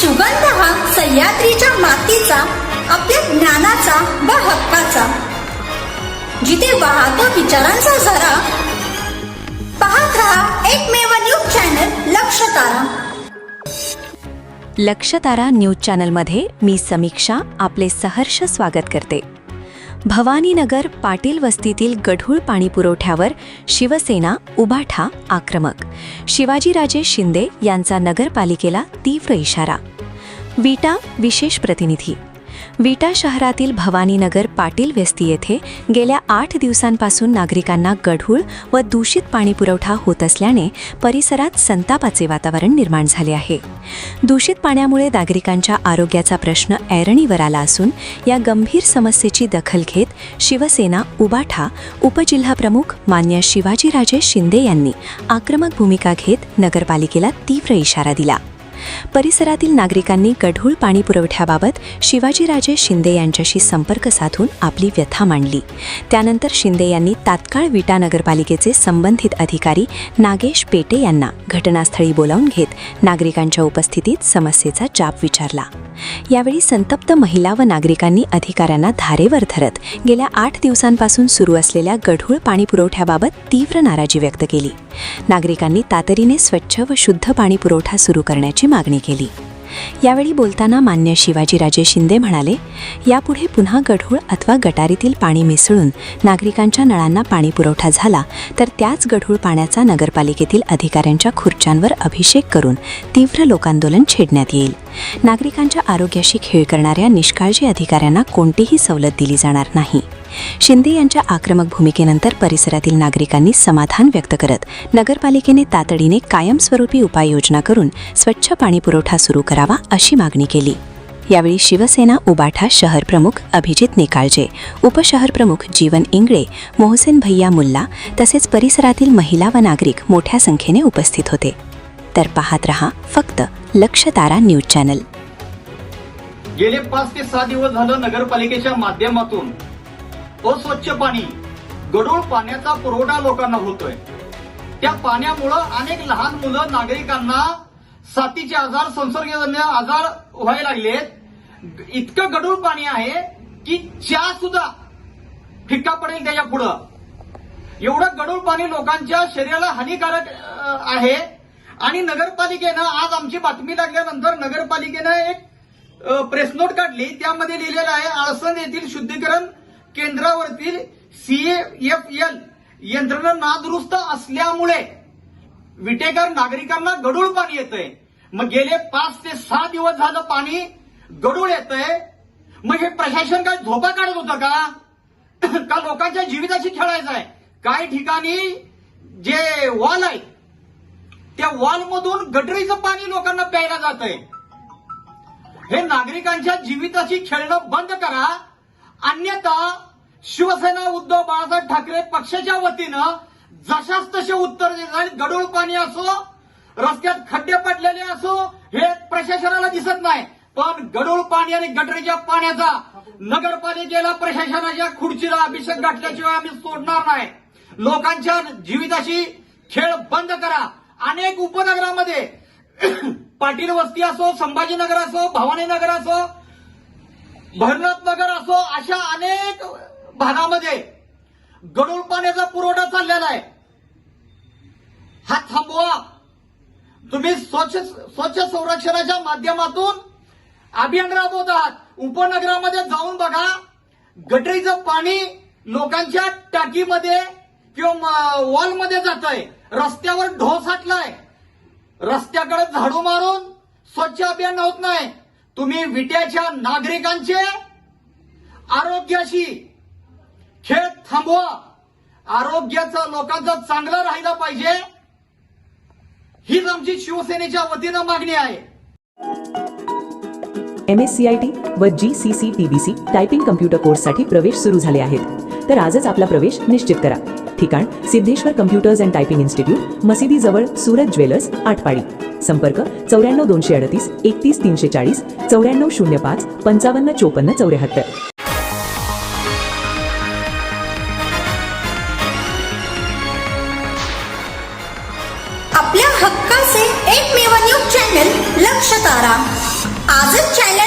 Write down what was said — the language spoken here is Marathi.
सुगंध हा सह्याद्रीच्या मातीचा, आपल्या ज्ञानाचा व हक्काचा. जिथे वाहतो विचारांचा झरा. पाहत रहा एकमेव न्यूज चॅनल लक्षतारा. लक्षतारा न्यूज चॅनलमध्ये मी समीक्षा आपले सहर्ष स्वागत करते. भवानीनगर पाटील वस्तीतील गढूळ पाणीपुरवठ्यावर शिवसेना उभाठा आक्रमक. शिवाजीराजे शिंदे यांचा नगरपालिकेला तीव्र इशारा. विटा विशेष प्रतिनिधी. विटा शहरातील भवानीनगर पाटील वस्ती येथे गेल्या 8 दिवसांपासून नागरिकांना गढूळ व दूषित पाणीपुरवठा होत असल्याने परिसरात संतापाचे वातावरण निर्माण झाले आहे. दूषित पाण्यामुळे नागरिकांच्या आरोग्याचा प्रश्न ऐरणीवर आला असून या गंभीर समस्येची दखल घेत शिवसेना उभाठा उपजिल्हाप्रमुख मान्य शिवाजीराजे शिंदे यांनी आक्रमक भूमिका घेत नगरपालिकेला तीव्र इशारा दिला. परिसरातील नागरिकांनी गढूळ पाणी पुरवठ्याबाबत शिवाजीराजे शिंदे यांच्याशी संपर्क साधून आपली व्यथा मांडली. त्यानंतर शिंदे यांनी तात्काळ विटा नगरपालिकेचे संबंधित अधिकारी नागेश पेटे यांना घटनास्थळी बोलावून घेत नागरिकांच्या उपस्थितीत समस्येचा जाब विचारला. यावेळी संतप्त महिला व नागरिकांनी अधिकाऱ्यांना धारेवर धरत गेल्या 8 दिवसांपासून सुरू असलेल्या गढूळ पाणी पुरवठ्याबाबत तीव्र नाराजी व्यक्त केली. नागरिकांनी तातडीने स्वच्छ व शुद्ध पाणी पुरवठा सुरू करण्याची मागणी केली. यावेळी बोलताना मान्य शिवाजीराजे शिंदे म्हणाले, यापुढे पुन्हा गढूळ अथवा गटारीतील पाणी मिसळून नागरिकांच्या नळांना पाणी पुरवठा झाला तर त्याच गढूळ पाण्याचा नगरपालिकेतील अधिकाऱ्यांच्या खुर्च्यांवर अभिषेक करून तीव्र लोकांदोलन छेडण्यात येईल. नागरिकांच्या आरोग्याशी खेळ करणाऱ्या निष्काळजी अधिकाऱ्यांना कोणतीही सवलत दिली जाणार नाही. शिंदे यांच्या आक्रमक भूमिकेनंतर परिसरातील नागरिकांनी समाधान व्यक्त करत नगरपालिकेने तातडीने कायमस्वरूपी उपाययोजना करून स्वच्छ पाणी पुरवठा सुरू करावा अशी मागणी केली. यावेळी शिवसेना उबाठा शहर प्रमुख अभिजित निकाळजे, उपशहर प्रमुख जीवन इंगळे, मोहसेन भैया मुल्ला तसेच परिसरातील महिला व नागरिक मोठ्या संख्येने उपस्थित होते. तर पाहत रहा फक्त लक्षतारा न्यूज चॅनल. गेले 5 ते 6 दिवस झालं नगरपालिकेच्या माध्यमातून अस्वच्छ पाणी, गढूळ पाण्याचा पुरवठा लोकांना होतोय. त्या पाण्यामुळं अनेक लहान मुलं नागरिकांना साथीचे आजार, संसर्गजन्य आजार व्हायला लागलेत. इतकं गढूळ पाणी आहे की चहा सुद्धा फिक्का पडेल त्याच्या पुढं. एवढं गढूळ पाणी लोकांच्या शरीराला हानिकारक आहे. आणि नगरपालिकेनं आज आमची बातमी लागल्यानंतर नगरपालिकेनं एक प्रेस नोट काढली. त्यामध्ये लिहिलेलं आहे, आळसंद येथील शुद्धीकरण केंद्रावरील CAFL यंत्रणा नादुरुस्त असल्यामुळे विटेकर नागरिकांना गढूळ पाणी येतंय. मग गेले 5 ते 6 दिवस झालं पाणी गढूळ येतंय. मग हे प्रशासन काय झोपा काढत होतं का लोकांच्या जीविताशी खेळायचं आहे? काही ठिकाणी जे वॉल आहे त्या वॉलमधून गटरीचं पाणी लोकांना प्यायला जातंय. हे नागरिकांच्या जीविताशी खेळणं बंद करा, अन्यथा शिवसेना उद्धव बाळासाहेब ठाकरे पक्षाच्या वतीनं जशाच तसे उत्तर देईल. गढूळ पाणी असो, रस्त्यात खड्डे पडलेले असो, हे प्रशासनाला दिसत नाही, पण गढूळ पाणी आणि गटरीच्या पाण्याचा नगरपालिकेला प्रशासनाच्या खुर्चीला अभिषेक घातल्याशिवाय आम्ही सोडणार नाही. लोकांच्या जीविताशी खेळ बंद करा. अनेक उपनगरामध्ये पाटील वस्ती असो, संभाजीनगर असो, भवानीनगर असो, भरनाथनगर असो, अशा अनेक भागामध्ये गढूळ पाण्याचा पुरवठा चाललेला आहे. हा थांबवा. तुम्ही स्वच्छ संरक्षणाच्या माध्यमातून अभियान राबवत आहात. उपनगरामध्ये जाऊन बघा, गटरीचं पाणी लोकांच्या टाकीमध्ये किंवा वॉलमध्ये जातंय. रस्त्यावर ढो साठलाय. रस्त्याकडे झाडू मारून स्वच्छ अभियान होत नाही. तुम्ही विट्याच्या नागरिकांचे आरोग्याशी खेळ थांबवा. आरोग्याचं लोकांचं चांगलं राहिलं पाहिजे, हीच आमची शिवसेनेच्या वतीनं मागणी आहे. MSCIT व GCC-TBC टायपिंग कम्प्युटर कोर्ससाठी प्रवेश सुरू झाले आहेत. तर आजच आपला प्रवेश निश्चित करा. ठिकाण Siddheshwar computers and typing institute, मशिदी जवळ, सूरज ज्वेलर्स, आटपाडी. संपर्क 94 238 31 340, 94 05 55 54 74. आपल्या हक्काचे एकमेव न्यूज चॅनल लक्षतारा. आजच चॅनल